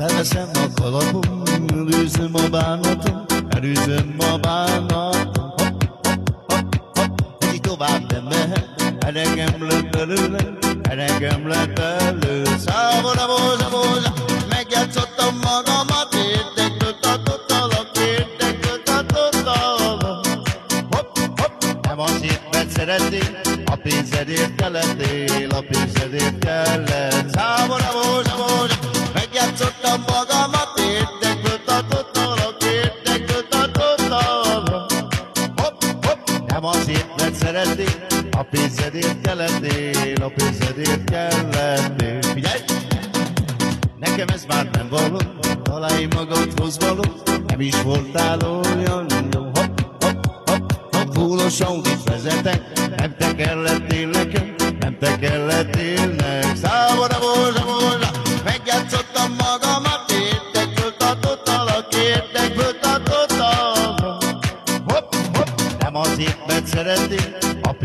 Felveszem a kalapom, elűzöm a bánatom, elűzöm a bánatom. Egy tovább nem mehet, eregem lett belőle, eregem lett belőle. Szávoda, bóza, bóza, megjátszottam magamat, értekből tartottalak, értekből tartottalak. Hopp, hopp, nem azért, mert szeretnél, a pénzedért kellettél, a pénzedért kellett. Szávoda, bóza, bóza, megjátszottam magamat, értekből tartottalak, értekből tartottalak. Hopp, hopp, nem azért, mert szeretnél, a pénzedért kellettél, a pénzedért kellettél. Figyelj! Nekem ez már nem való, találj magadhoz való, nem is voltál olyan jó. Hopp, hopp, hopp, hopp, fúlos Audit vezetek, nem te kellettél nekem, nem te kellettél nek. Szávoda, bóza, bóza, megjátszottam magamat, értekből tartottalak, értekből tartottalak. Hopp, hopp, nem azért, mert szeretnél, a